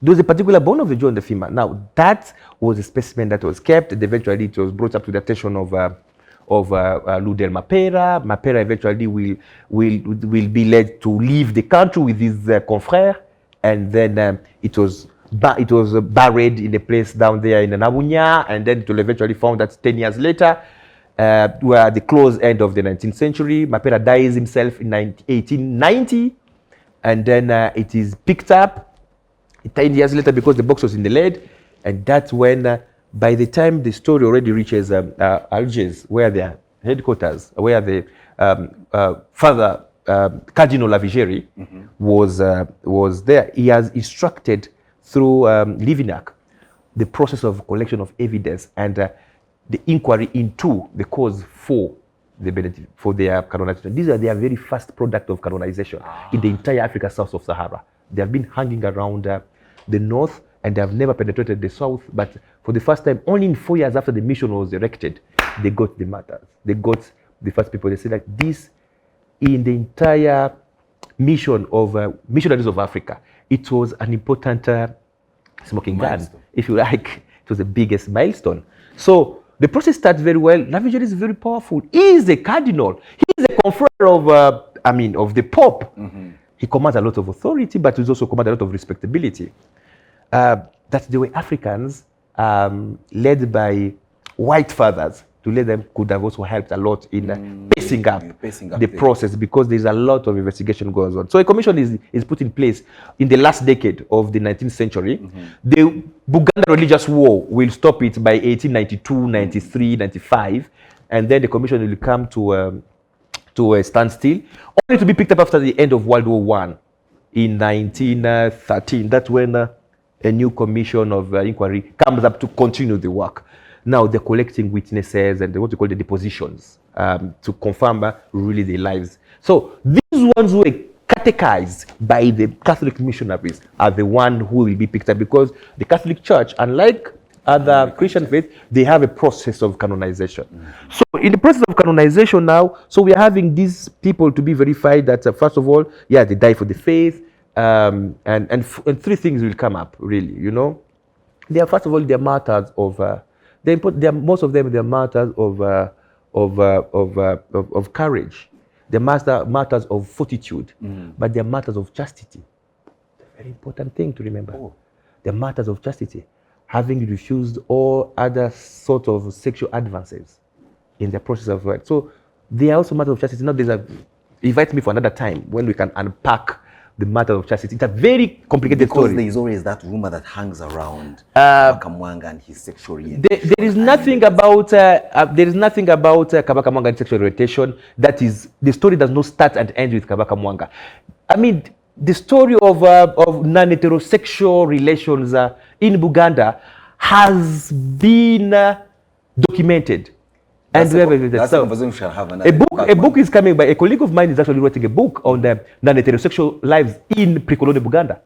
There was a particular bone of the jaw and the femur. Now, that was a specimen that was kept. Eventually, it was brought up to the attention of Ludel Mapera. Mapera eventually will be led to leave the country with his confrère, and then it was buried in a place down there in Nabunya, and then it will eventually found that 10 years later, where the close end of the 19th century, Mapera dies himself in 1890, and then it is picked up 10 years later because the box was in the lead, and that's when, by the time the story already reaches Algiers, where their headquarters, where the Father Cardinal Lavigeri was there, he has instructed through Livignac the process of collection of evidence and the inquiry into the cause for their canonization. These are their very first product of canonization in the entire Africa south of Sahara. They have been hanging around the north, and they have never penetrated the south, but for the first time, only in 4 years after the mission was erected, they got the martyrs. They got the first people. They said that this, in the entire mission of missionaries of Africa, it was an important smoking gun, if you like. It was the biggest milestone. So the process starts very well. Lavigeri is very powerful. He is the cardinal. He is the confrère of the Pope. He commands a lot of authority, but he also commands a lot of respectability. That's the way Africans, led by white fathers, to let them could have also helped a lot in pacing up the things. process, because there's a lot of investigation going on. So a commission is put in place in the last decade of the 19th century. The Buganda religious war will stop it by 1892, 93, 95, and then the commission will come to a standstill, only to be picked up after the end of World War I in 1913. That's when a new commission of inquiry comes up to continue the work. Now they're collecting witnesses and what we call the depositions to confirm really their lives. So these ones who were catechized by the Catholic missionaries are the one who will be picked up, because the Catholic Church, unlike other Christian faith, they have a process of canonization. So in the process of canonization now, so we are having these people to be verified that first of all, yeah, they die for the faith, and three things will come up really, you know. They are, first of all, they are martyrs of most of them, they are martyrs of courage. They're martyrs of fortitude, but they're martyrs of chastity. It's a very important thing to remember. They're martyrs of chastity, having refused all other sort of sexual advances in the process of work. So they are also matters of chastity. Now, invite me for another time when we can unpack the matter of chastity. It's a very complicated story. Because there is always that rumor that hangs around Kabaka Mwanga and his sexual orientation. There is nothing about Kabaka Mwanga and sexual orientation. That is, the story does not start and end with Kabaka Mwanga. I mean, the story of non-heterosexual relations in Buganda has been documented. And that's a conversation we shall have a book is coming by a colleague of mine is actually writing a book on the non-heterosexual lives in pre-colonial Buganda.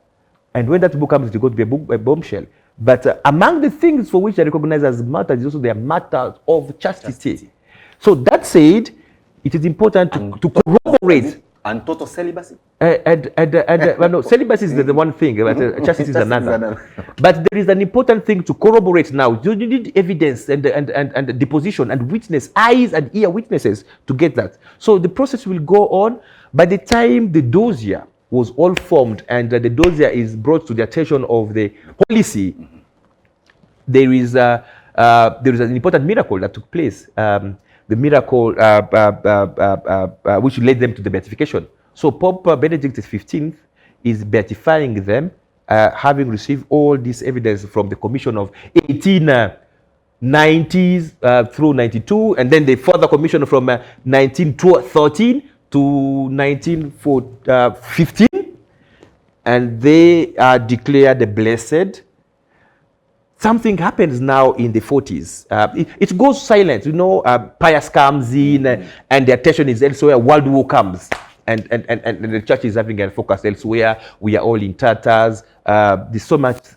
And when that book comes, it's going to be a bombshell. But among the things for which they recognize as martyrs is also their matters of chastity. So that said, it is important to corroborate. And total celibacy? No, celibacy is the one thing, but chastity is another. But there is an important thing to corroborate now. You need evidence and deposition and witness, eyes and ear witnesses to get that. So the process will go on. By the time the dossier was all formed and the dossier is brought to the attention of the Holy See, there is an important miracle that took place. The miracle which led them to the beatification. So Pope Benedict XV is beatifying them, having received all this evidence from the commission of 1890s through 92, and then the further commission from 1913 to 1915, and they are declared blessed. Something happens now in the 40s. It goes silent, you know. Pius comes in, and the attention is elsewhere. World War comes, and the church is having a focus elsewhere. We are all in tatters. There's so much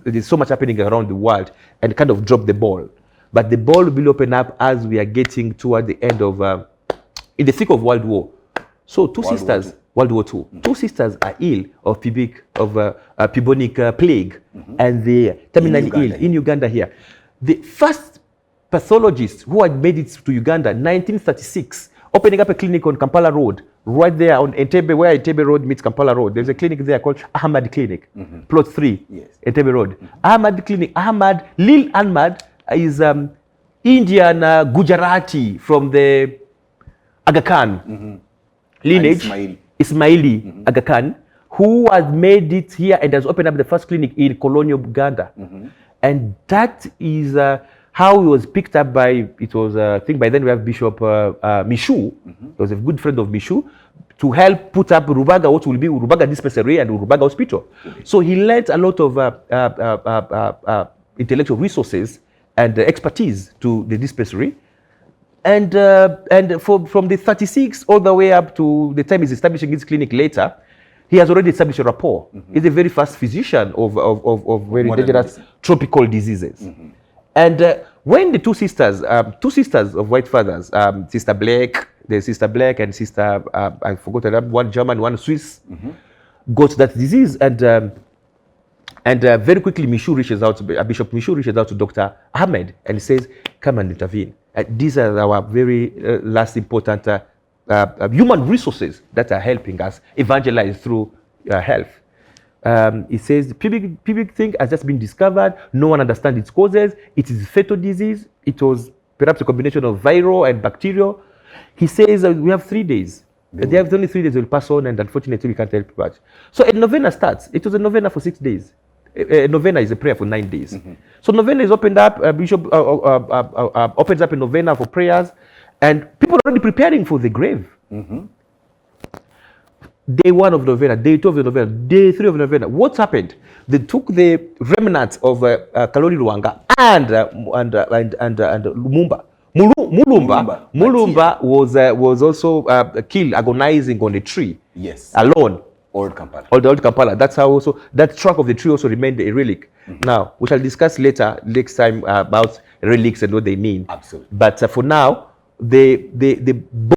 happening around the world, and kind of drop the ball. But the ball will open up as we are getting toward the end of, in the thick of World War. So World War II. Two sisters are ill of bubonic plague, and they terminally ill in Uganda here. The first pathologist who had made it to Uganda, 1936, opening up a clinic on Kampala Road, right there on Entebbe, where Entebbe Road meets Kampala Road. There's a clinic there called Ahmad Clinic, plot 3, Entebbe Road. Ahmad Clinic, Lil Ahmad is Indian Gujarati from the Aga Khan lineage. Ismaili Aga Khan, who has made it here and has opened up the first clinic in colonial Uganda. And that is how he was picked up by, it was, I think by then we have Bishop Mishu, he was a good friend of Mishu, to help put up Rubaga, what will be Rubaga Dispensary and Rubaga Hospital. So he lent a lot of intellectual resources and expertise to the dispensary. And from the 36 all the way up to the time he's establishing his clinic later, he has already established a rapport. He's the very first physician of very dangerous tropical diseases. And when the two sisters of white fathers, Sister Blake and Sister, I forgot her name, one German, one Swiss, got that disease, and very quickly Bishop Mishu reaches out to Dr. Ahmed and says, come and intervene. These are our very last important human resources that are helping us evangelize through health. It says the pubic thing has just been discovered. No one understands its causes. It is a fatal disease. It was perhaps a combination of viral and bacterial. He says that we have 3 days. They have only 3 days will pass on, and unfortunately we can't help much. So a novena starts. It was a novena for 6 days. A novena is a prayer for 9 days. So novena is opened up. Bishop opens up a novena for prayers, and people are already preparing for the grave. Day 1 of novena, day 2 of the novena, day 3 of the novena. What's happened? They took the remnants of Kalori Luanga and Lumumba. Mulumba was also killed agonizing on a tree. Yes. Alone. Old Kampala. Old Kampala. That's how also that trunk of the tree also remained a relic. Now we shall discuss later next time about relics and what they mean. Absolutely. But for now, the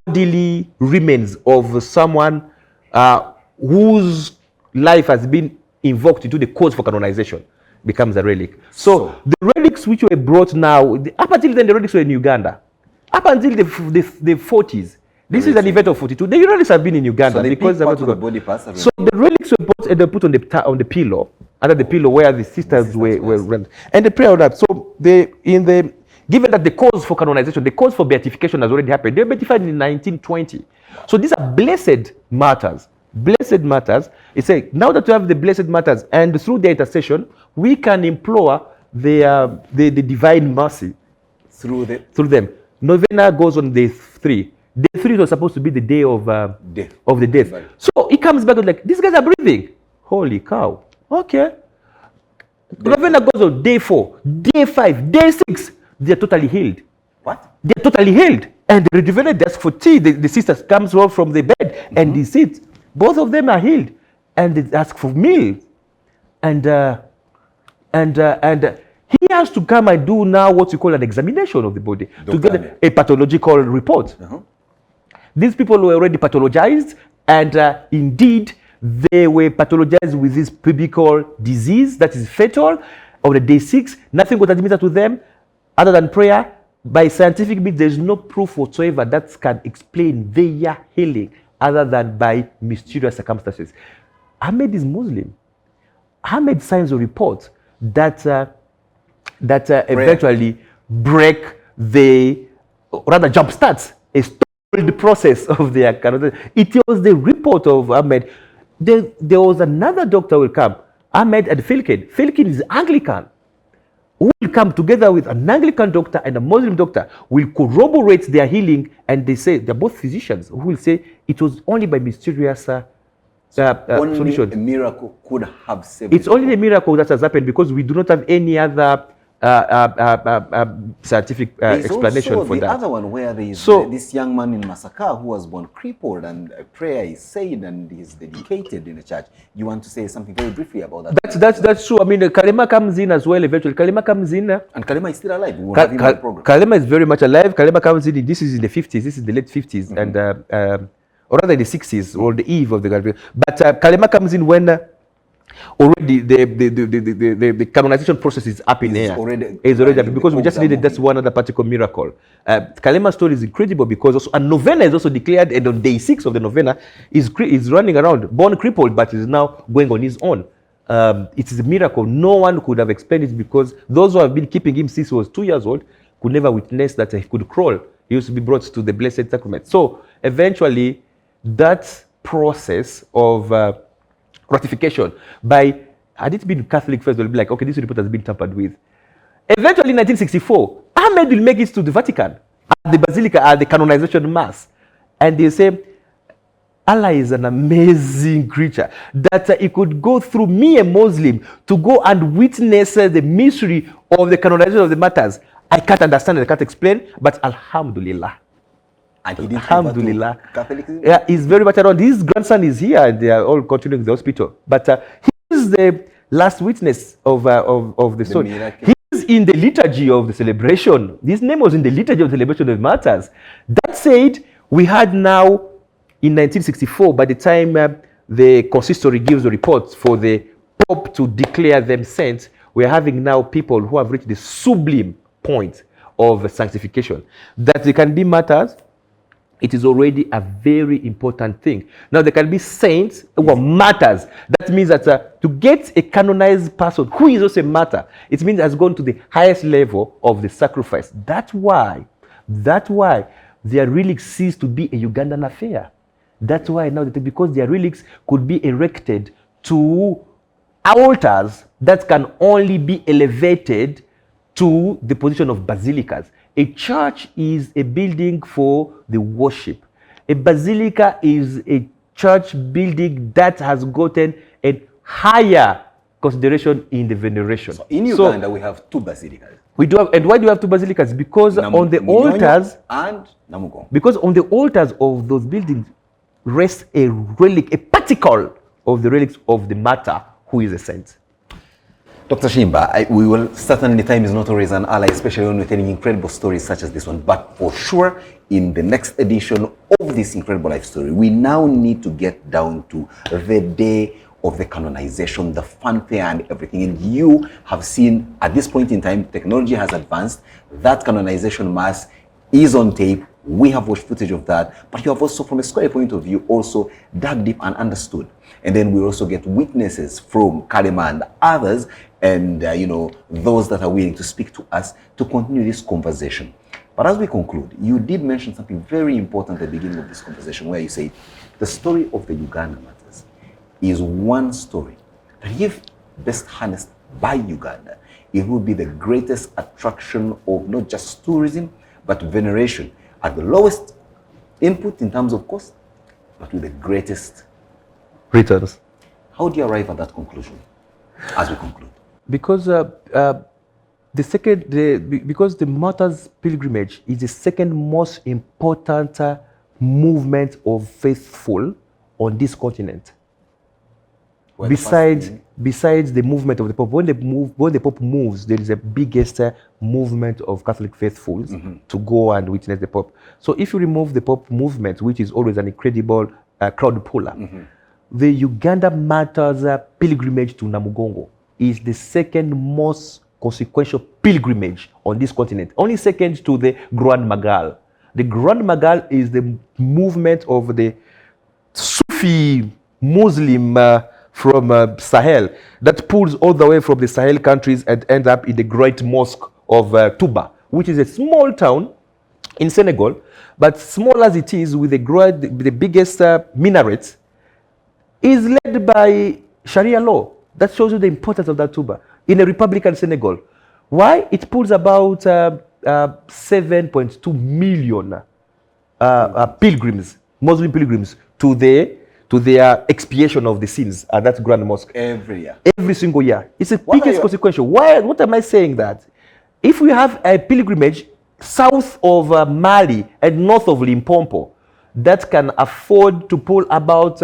bodily remains of someone whose life has been invoked into the cause for canonization becomes a relic. So the relics which were brought now, up until then the relics were in Uganda. Up until the 40s. This is an event of 42. The relics have been in Uganda. So because part of the body parts so the relics were brought and they put on the pillow, under the pillow where the sisters were rent. And they pray on that. So given that the cause for canonization, the cause for beatification has already happened, they were beatified in 1920. So these are blessed martyrs. Blessed martyrs. It's like now that we have the blessed martyrs, and through their intercession, we can implore the divine mercy through them. Novena goes on day 3. Day 3 was supposed to be the day of the death. Right. So he comes back and like, these guys are breathing. Holy cow. Okay. Novena goes on day 4, day 5, day 6. They're totally healed. What? They're totally healed. And the rejuvenate desk for tea. The sisters comes up from the bed and they sit. Both of them are healed. And they ask for meals. And he has to come and do now what you call an examination of the body to get a pathological report. These people were already pathologized, and indeed they were pathologized with this pubical disease that is fatal. On the day 6, nothing was administered to them other than prayer. By scientific means, there is no proof whatsoever that can explain their healing other than by mysterious circumstances. Ahmed is Muslim. Ahmed signs a report that eventually break rather jumpstarts a stalled process of their canonization. It was the report of Ahmed. There was another doctor who will come, Ahmed and Filkin. Filkin is Anglican. Who will come together with an Anglican doctor and a Muslim doctor, will corroborate their healing, and they say, they're both physicians, who will say it was only by mysterious solutions. A miracle could have saved It's only a miracle that has happened because we do not have any other scientific explanation for that. The other one where there is this young man in Masaka who was born crippled, and a prayer is said and is dedicated in the church. You want to say something very briefly about that? That's true. I mean, Kalema comes in as well eventually. Kalema comes in. And Kalema is still alive. We will have him on the program. Kalema is very much alive. Kalema comes in. This is in the 50s. This is the late 50s. And or rather in the 60s, or the eve of the Galvin. But Kalema comes in when already the canonization process is up in air. It's already up because we just needed just one other particular miracle. Kalema's story is incredible because also a novena is also declared, and on day 6 of the novena is running around, born crippled, but is now going on his own. It is a miracle. No one could have explained it because those who have been keeping him since he was 2 years old could never witness that he could crawl. He used to be brought to the Blessed Sacrament. So eventually, that process of ratification by, had it been Catholic first, they'll be like, okay, this report has been tampered with. Eventually, in 1964, Ahmed will make it to the Vatican at the Basilica at the canonization mass, and they say, Allah is an amazing creature that he could go through me, a Muslim, to go and witness the mystery of the canonization of the martyrs. I can't understand it, I can't explain, but Alhamdulillah. And he didn't Alhamdulillah. Catholicism? Yeah, he's very much around. His grandson is here, and they are all continuing the hospital. But he is the last witness of the story. He is in the liturgy of the celebration. His name was in the liturgy of the celebration of the martyrs. That said, we had now in 1964, by the time the consistory gives the report for the Pope to declare them saints, we are having now people who have reached the sublime point of sanctification, that they can be martyrs, it is already a very important thing. Now, there can be saints who are martyrs. That means that to get a canonized person who is also a martyr, it means has gone to the highest level of the sacrifice. That's why their relics cease to be a Ugandan affair. That's why now, because their relics could be erected to altars that can only be elevated to the position of basilicas. A church is a building for the worship. A basilica is a church building that has gotten a higher consideration in the veneration. So in Uganda, we have 2 basilicas. We do have, and why do we have 2 basilicas? Because on the altars and Namugongo. Because on the altars of those buildings rests a relic, a particle of the relics of the martyr who is a saint. Dr. Tshimba, we will certainly, time is not always an ally, especially when we're telling incredible stories such as this one. But for sure, in the next edition of this incredible life story, we now need to get down to the day of the canonization, the fanfare and everything. And you have seen at this point in time, technology has advanced. That canonization mass is on tape. We have watched footage of that, but you have also, from a scholarly point of view, also dug deep and understood. And then we also get witnesses from Kalema and others, and those that are willing to speak to us to continue this conversation. But as we conclude, you did mention something very important at the beginning of this conversation, where you say the story of the Uganda Martyrs is one story that, if best harnessed by Uganda, it would be the greatest attraction of not just tourism, but veneration at the lowest input in terms of cost, but with the greatest returns. How do you arrive at that conclusion as we conclude? Because because the Martyrs' pilgrimage is the second most important movement of faithful on this continent. Well, besides the movement of the Pope, when the Pope moves, there is a biggest movement of Catholic faithfuls to go and witness the Pope. So if you remove the Pope movement, which is always an incredible crowd puller, the Uganda Martyrs pilgrimage to Namugongo is the second most consequential pilgrimage on this continent, only second to the Grand Magal. The Grand Magal is the movement of the Sufi Muslim from Sahel that pulls all the way from the Sahel countries and ends up in the Great Mosque of Tshimba, which is a small town in Senegal, but small as it is, with the biggest minarets, is led by Sharia law. That shows you the importance of that Tshimba in a Republican Senegal. Why? It pulls about 7.2 million pilgrims, Muslim pilgrims, to their expiation of the sins at that Grand Mosque. Every year. Every single year. It's a biggest consequential. Why? What am I saying that? If we have a pilgrimage south of Mali and north of Limpopo that can afford to pull about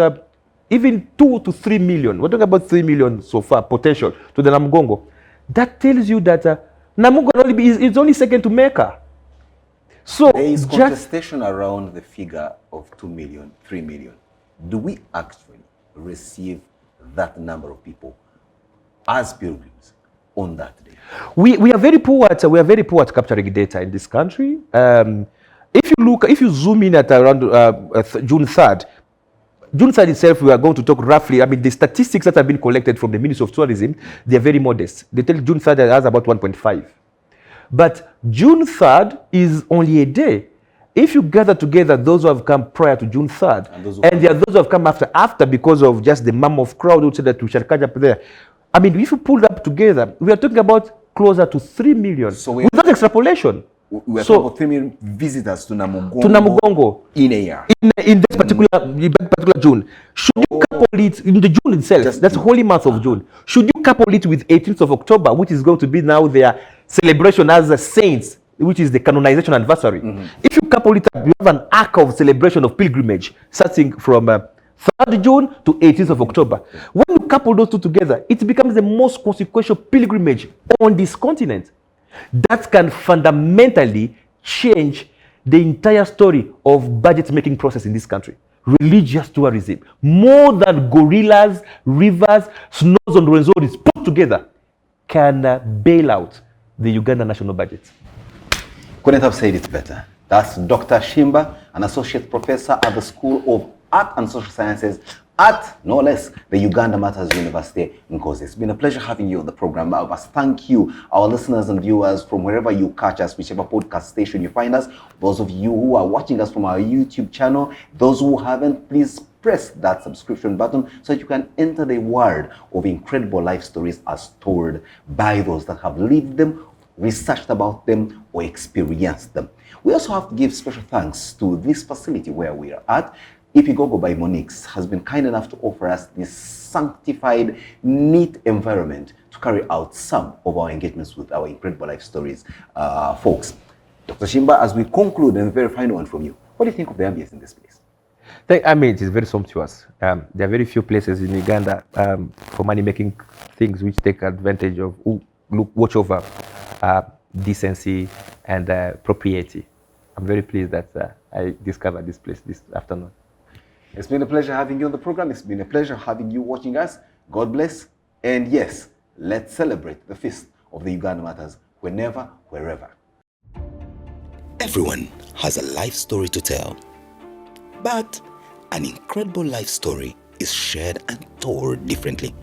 even 2 to 3 million, we're talking about 3 million so far potential to the Namugongo, that tells you that Namugongo is only second to Mecca. So there is contestation around the figure of 2 million, 3 million. Do we actually receive that number of people as pilgrims on that day? We are very poor at capturing data in this country. If you zoom in at around June 3rd, June 3rd itself, we are going to talk roughly. I mean, the statistics that have been collected from the Ministry of Tourism, they are very modest. They tell June 3rd has about 1.5. But June 3rd is only a day. If you gather together those who have come prior to June 3rd, and there are those who have come after because of just the mammoth crowd who said that we shall catch up there. I mean, if you pull that up together, we are talking about closer to 3 million. So without extrapolation. We are talking about 3 million visitors to Namugongo in a year. In this particular June. Should you couple it in the June itself? That's holy month of June. Should you couple it with 18th of October, which is going to be now their celebration as a saints, which is the canonization anniversary? If you couple it up, you have an arc of celebration of pilgrimage starting from 3rd June to 18th of October. When you couple those two together, it becomes the most consequential pilgrimage on this continent. That can fundamentally change the entire story of budget-making process in this country. Religious tourism, more than gorillas, rivers, snows on resorts put together, can bail out the Uganda national budget. Couldn't have said it better. That's Dr. Tshimba, an associate professor at the School of Art and Social Sciences at, no less, the Uganda Martyrs University in Nkozi. It's been a pleasure having you on the program. I must thank you, our listeners and viewers, from wherever you catch us, whichever podcast station you find us. Those of you who are watching us from our YouTube channel, those who haven't, please press that subscription button so that you can enter the world of incredible life stories as told by those that have lived them, researched about them, or experienced them. We also have to give special thanks to this facility where we are at. Ipigogo by Monix has been kind enough to offer us this sanctified, neat environment to carry out some of our engagements with our incredible life stories, folks. Dr. Tshimba, as we conclude, and a very final one from you, what do you think of the ambience in this place? I mean, it is very sumptuous. There are very few places in Uganda for money-making things which take advantage of, watch over decency and propriety. I'm very pleased that I discovered this place this afternoon. It's been a pleasure having you on the program. It's been a pleasure having you watching us. God bless. And yes, let's celebrate the feast of the Uganda Martyrs whenever, wherever. Everyone has a life story to tell, but an incredible life story is shared and told differently.